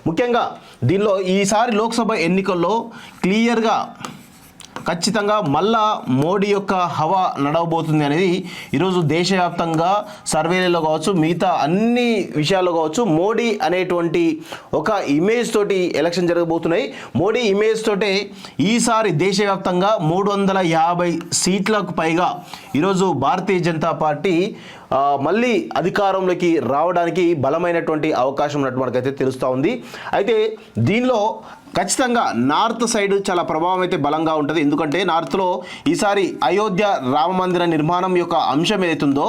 ముఖ్యంగా దీనిలో ఈసారి లోక్సభ ఎన్నికల్లో క్లియర్గా ఖచ్చితంగా మళ్ళా మోడీ యొక్క హవా నడవబోతుంది అనేది ఈరోజు దేశవ్యాప్తంగా సర్వేలలో కావచ్చు, మిగతా అన్ని విషయాల్లో కావచ్చు, మోడీ అనేటువంటి ఒక ఇమేజ్ తోటి ఎలక్షన్ జరగబోతున్నాయి. మోడీ ఇమేజ్ తోటే ఈసారి దేశవ్యాప్తంగా 350 సీట్లకు పైగా ఈరోజు భారతీయ జనతా పార్టీ మళ్ళీ అధికారంలోకి రావడానికి బలమైనటువంటి అవకాశం ఉన్నట్టు మనకైతే తెలుస్తూ ఉంది. అయితే దీనిలో ఖచ్చితంగా నార్త్ సైడ్ చాలా ప్రభావం అయితే బలంగా ఉంటుంది. ఎందుకంటే నార్త్లో ఈసారి అయోధ్య రామ మందిర నిర్మాణం యొక్క అంశం ఏదైతుందో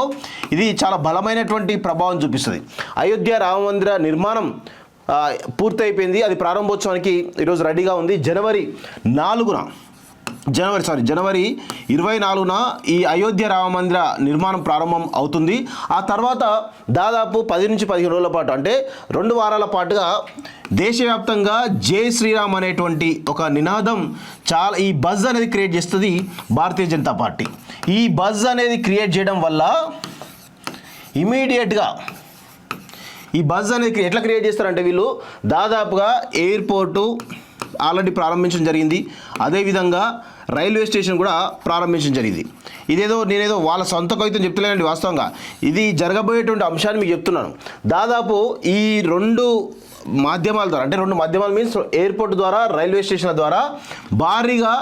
ఇది చాలా బలమైనటువంటి ప్రభావం చూపిస్తుంది. అయోధ్య రామ మందిర నిర్మాణం పూర్తయిపోయింది. అది ప్రారంభోత్సవానికి ఈరోజు రెడీగా ఉంది. జనవరి 24న ఈ అయోధ్య రామ మందిర నిర్మాణం ప్రారంభం అవుతుంది. ఆ తర్వాత దాదాపు 10 నుంచి 15 రోజుల పాటు, అంటే 2 వారాల పాటుగా దేశవ్యాప్తంగా జై శ్రీరామ్ అనేటువంటి ఒక నినాదం ఈ బజ్ అనేది క్రియేట్ చేస్తుంది భారతీయ జనతా పార్టీ. ఈ బజ్ అనేది క్రియేట్ చేయడం వల్ల ఇమీడియట్గా ఈ బజ్ అనేది ఎట్లా క్రియేట్ చేస్తారంటే వీళ్ళు దాదాపుగా ఎయిర్పోర్టు ఆల్రెడీ ప్రారంభించడం జరిగింది. అదేవిధంగా రైల్వే స్టేషన్ కూడా ప్రారంభించడం జరిగింది. నేనేదో వాళ్ళ సొంత కవితను చెప్తలేనండి. వాస్తవంగా ఇది జరగబోయేటువంటి అంశాన్ని మీకు చెప్తున్నాను. దాదాపు ఈ 2 మాధ్యమాల ద్వారా, అంటే 2 మాధ్యమాలు మీన్స్ ఎయిర్పోర్ట్ ద్వారా, రైల్వే స్టేషన్ల ద్వారా భారీగా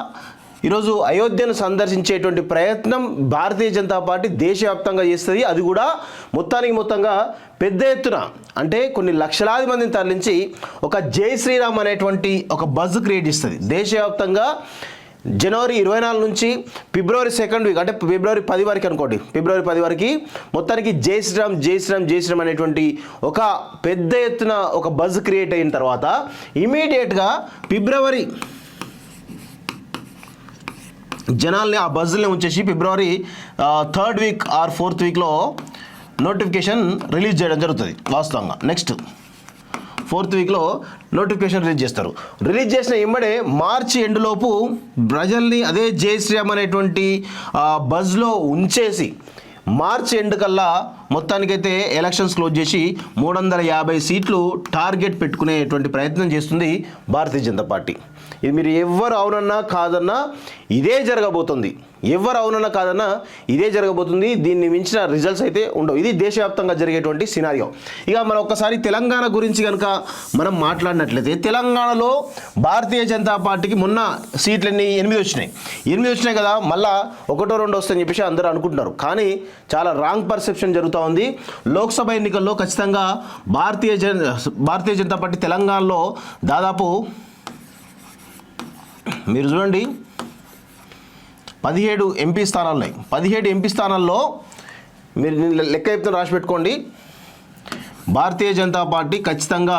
ఈరోజు అయోధ్యను సందర్శించేటువంటి ప్రయత్నం భారతీయ జనతా పార్టీ దేశవ్యాప్తంగా చేస్తుంది. అది కూడా మొత్తంగా పెద్ద ఎత్తున, అంటే కొన్ని లక్షలాది మందిని తరలించి ఒక జై శ్రీరామ్ అనేటువంటి ఒక బజ్ క్రియేట్ చేస్తుంది. దేశవ్యాప్తంగా జనవరి 24 నుంచి ఫిబ్రవరి 2nd వీక్, అంటే ఫిబ్రవరి 10 వరకు అనుకోండి, ఫిబ్రవరి 10 వరకు మొత్తానికి జై శ్రీరామ్ అనేటువంటి ఒక పెద్ద ఎత్తున ఒక బజ్ క్రియేట్ అయిన తర్వాత ఇమీడియట్గా ఫిబ్రవరి జనాల్ని ఆ బజ్ని ఉంచేసి ఫిబ్రవరి 3rd వీక్ ఆర్ 4th వీక్లో నోటిఫికేషన్ రిలీజ్ చేయడం జరుగుతుంది. వాస్తవంగా నెక్స్ట్ 4th వీక్లో నోటిఫికేషన్ రిలీజ్ చేస్తారు. రిలీజ్ చేసిన వెంబడే మార్చి ఎండ్లోపు ప్రజల్ని అదే జై శ్రీరామ్ అనేటువంటి బజ్లో ఉంచేసి మార్చి ఎండ్ కల్లా మొత్తానికైతే ఎలక్షన్స్ క్లోజ్ చేసి 350 సీట్లు టార్గెట్ పెట్టుకునేటువంటి ప్రయత్నం చేస్తుంది భారతీయ జనతా పార్టీ. ఇది మీరు ఎవరు అవునన్నా కాదన్నా ఇదే జరగబోతుంది. దీన్ని మించిన రిజల్ట్స్ అయితే ఉండవు. ఇది దేశవ్యాప్తంగా జరిగేటువంటి సినారియో. ఇక మనం ఒక్కసారి తెలంగాణ గురించి కనుక మనం మాట్లాడినట్లయితే, తెలంగాణలో భారతీయ జనతా పార్టీకి మొన్న సీట్లన్నీ 8 వచ్చినాయి కదా, మళ్ళా 1, 2 వస్తాయని చెప్పేసి అందరూ అనుకుంటున్నారు. కానీ చాలా రాంగ్ పర్సెప్షన్ జరుగుతూ ఉంది. లోక్సభ ఎన్నికల్లో ఖచ్చితంగా భారతీయ జనతా పార్టీ తెలంగాణలో దాదాపు మీరు చూడండి 17 ఎంపీ స్థానాలు ఉన్నాయి. 17 ఎంపీ స్థానాల్లో మీరు లెక్క చెప్తే రాసి పెట్టుకోండి. భారతీయ జనతా పార్టీ ఖచ్చితంగా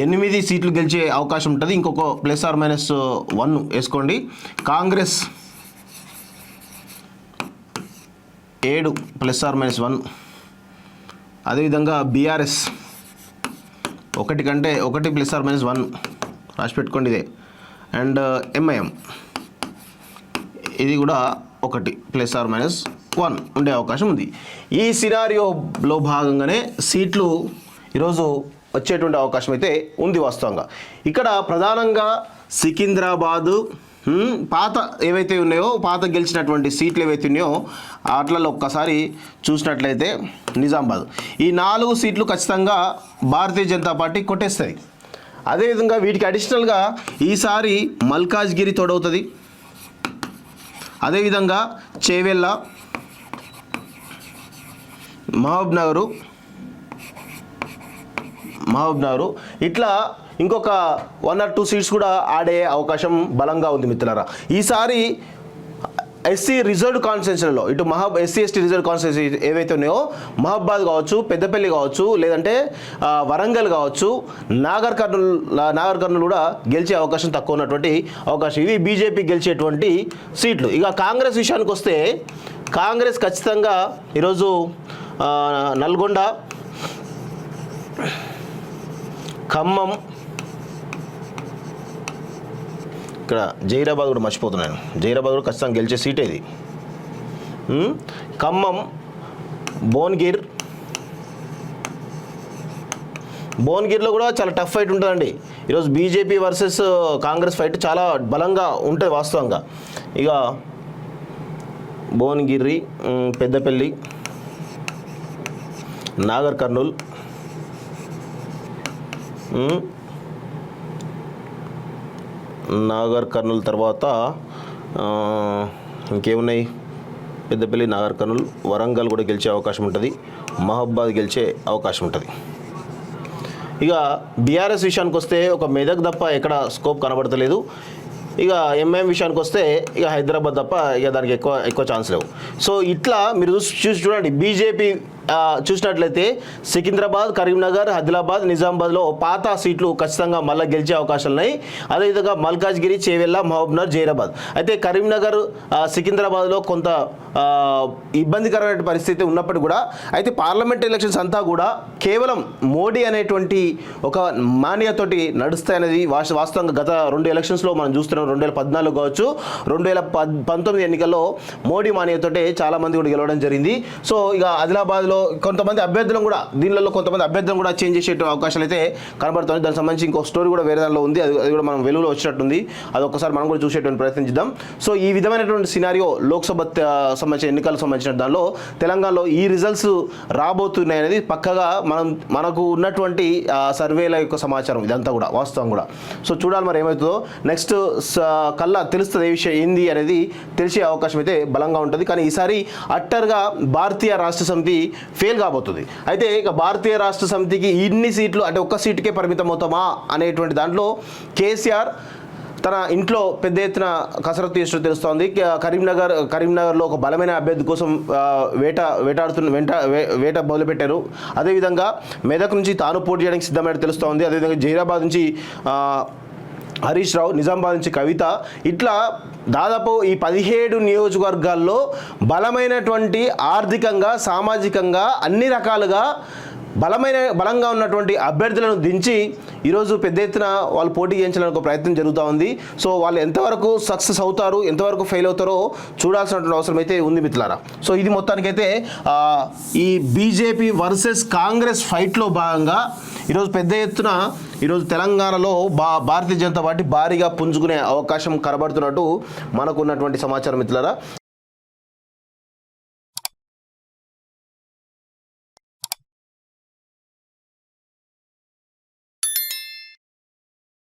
8 సీట్లు గెలిచే అవకాశం ఉంటుంది. ఇంకొక +or -1 వేసుకోండి. కాంగ్రెస్ 7 +or -1. అదేవిధంగా బీఆర్ఎస్ 1 కంటే 1 +or -1 రాసి పెట్టుకోండి ఇదే. అండ్ ఎంఐఎం ఇది కూడా 1 +or-1 ఉండే అవకాశం ఉంది. ఈ సినారియోలో భాగంగానే సీట్లు ఈరోజు వచ్చేటువంటి అవకాశం అయితే ఉంది వాస్తవంగా. ఇక్కడ ప్రధానంగా సికింద్రాబాదు, పాత ఏవైతే ఉన్నాయో, పాత గెలిచినటువంటి సీట్లు ఏవైతే ఉన్నాయో వాటిలలో ఒక్కసారి చూసినట్లయితే నిజామాబాద్, ఈ 4 సీట్లు ఖచ్చితంగా భారతీయ జనతా పార్టీ కొట్టేస్తుంది. అదేవిధంగా వీటికి అడిషనల్గా ఈసారి మల్కాజ్గిరి తోడవుతుంది. అదేవిధంగా చేవెళ్ళ, మహబూబ్నగర్ ఇట్లా ఇంకొక 1 or 2 సీట్స్ కూడా ఆడే అవకాశం బలంగా ఉంది మిత్రులారా. ఈసారి ఎస్సీ రిజర్వ్డ్ కాన్స్టిట్యున్సీలలో ఇటు ఎస్సీ/ఎస్టీ రిజర్వ్డ్ కాన్స్టిట్యున్సీ ఏవైతే ఉన్నాయో మహబాద్ కావచ్చు, పెద్దపల్లి కావచ్చు, లేదంటే వరంగల్ కావచ్చు, నాగర్ కర్నూలు కూడా గెలిచే అవకాశం తక్కువ ఉన్నటువంటి అవకాశం. ఇవి బీజేపీ గెలిచేటువంటి సీట్లు. ఇక కాంగ్రెస్ విషయానికి వస్తే కాంగ్రెస్ ఖచ్చితంగా ఈరోజు నల్గొండ, ఖమ్మం, ఇక్కడ జైరాబాద్ కూడా మర్చిపోతున్నాను. జైరాబాద్ కూడా ఖచ్చితంగా గెలిచే సీట్ ఇది. ఖమ్మం, భువనగిర్, భువనగిరిలో కూడా చాలా టఫ్ ఫైట్ ఉంటుందండి. ఈరోజు బీజేపీ వర్సెస్ కాంగ్రెస్ ఫైట్ చాలా బలంగా ఉంటుంది వాస్తవంగా. ఇక భువనగిరి, పెద్దపల్లి, నాగర్ కర్నూల్, తర్వాత ఇంకేమున్నాయి, పెద్దపల్లి, నాగర్ కర్నూల్, వరంగల్ కూడా గెలిచే అవకాశం ఉంటుంది, మహబాద్ గెలిచే అవకాశం ఉంటుంది. ఇక బీఆర్ఎస్ విషయానికి వస్తే ఒక మెదక్ తప్ప ఎక్కడ స్కోప్ కనబడతలేదు. ఇక ఎంఐఎం విషయానికి వస్తే ఇక హైదరాబాద్ తప్ప ఇక దానికి ఎక్కువ ఛాన్స్ లేవు. సో ఇట్లా మీరు చూసి చూడండి, బీజేపీ చూసినట్లయితే సికింద్రాబాద్, కరీంనగర్, ఆదిలాబాద్, నిజామాబాద్లో పాత సీట్లు ఖచ్చితంగా మళ్ళీ గెలిచే అవకాశాలు ఉన్నాయి. అదేవిధంగా మల్కాజ్గిరి, చేవెళ్ళ, మహబూబ్నగర్, జైరాబాద్. అయితే కరీంనగర్, సికింద్రాబాద్లో కొంత ఇబ్బందికరమైన పరిస్థితి ఉన్నప్పటికీ కూడా, అయితే పార్లమెంట్ ఎలక్షన్స్ అంతా కూడా కేవలం మోడీ అనేటువంటి ఒక మాన్యతోటి నడుస్తాయనేది వాస్తవంగా గత 2 ఎలక్షన్స్లో మనం చూస్తున్నాం. 2014 కావచ్చు, 2019 ఎన్నికల్లో మోడీ మాన్యతోటే చాలామంది కూడా గెలవడం జరిగింది. సో ఇక ఆదిలాబాద్లో కొంతమంది అభ్యర్థులను కూడా చేంజ్ చేసే అవకాశాలు అయితే కనబడుతుంది. దానికి సంబంధించి ఇంకో స్టోరీ కూడా వేరే దానిలో ఉంది, అది కూడా మనం వెలుగులో వచ్చినట్టుంది. అది ఒక్కసారి మనం కూడా చూసేటువంటి ప్రయత్నం చేద్దాం. సో ఈ విధమైనటువంటి సినారియో లోక్సభ సంబంధించిన ఎన్నికలకు సంబంధించిన దానిలో తెలంగాణలో ఈ రిజల్ట్స్ రాబోతున్నాయి అనేది పక్కగా మనకు ఉన్నటువంటి సర్వేల యొక్క సమాచారం ఇదంతా కూడా వాస్తవం కూడా. సో చూడాలి మరి ఏమవుతుందో. నెక్స్ట్ కల్లా తెలుస్తుంది ఏ విషయం ఏంది అనేది తెలిసే అవకాశం అయితే బలంగా ఉంటుంది. కానీ ఈసారి అట్టర్గా భారతీయ రాష్ట్ర సమితి ఫెయిల్ కాబోతుంది. అయితే ఇక భారతీయ రాష్ట్ర సమితికి ఇన్ని సీట్లు అంటే ఒక్క సీటుకే పరిమితం అవుతామా అనేటువంటి దాంట్లో కేసీఆర్ తన ఇంట్లో పెద్ద ఎత్తున కసరత్తు చేసినట్టు తెలుస్తోంది. కరీంనగర్లో ఒక బలమైన అభ్యర్థి కోసం వేట మొదలుపెట్టారు. అదేవిధంగా మెదక్ నుంచి తాను పోటీ చేయడానికి సిద్ధమైనట్టు తెలుస్తోంది. అదేవిధంగా జైరాబాద్ నుంచి హరీష్ రావు, నిజామాబాద్ నుంచి కవిత, ఇట్లా దాదాపు ఈ 17 నియోజకవర్గాల్లో బలమైనటువంటి ఆర్థికంగా, సామాజికంగా అన్ని రకాలుగా బలంగా ఉన్నటువంటి అభ్యర్థులను దించి ఈరోజు పెద్ద ఎత్తున వాళ్ళు పోటీ చేయించాలని ఒక ప్రయత్నం జరుగుతూ ఉంది. సో వాళ్ళు ఎంతవరకు సక్సెస్ అవుతారు, ఎంతవరకు ఫెయిల్ అవుతారో చూడాల్సినటువంటి అవసరం అయితే ఉంది మిత్రులారా. సో ఇది మొత్తానికైతే ఈ బీజేపీ వర్సెస్ కాంగ్రెస్ ఫైట్లో భాగంగా ఈరోజు పెద్ద ఎత్తున ఈరోజు తెలంగాణలో భారతీయ జనతా పార్టీ భారీగా పుంజుకునే అవకాశం కనబడుతున్నట్టు మనకు ఉన్నటువంటి సమాచారం మిత్రులారా.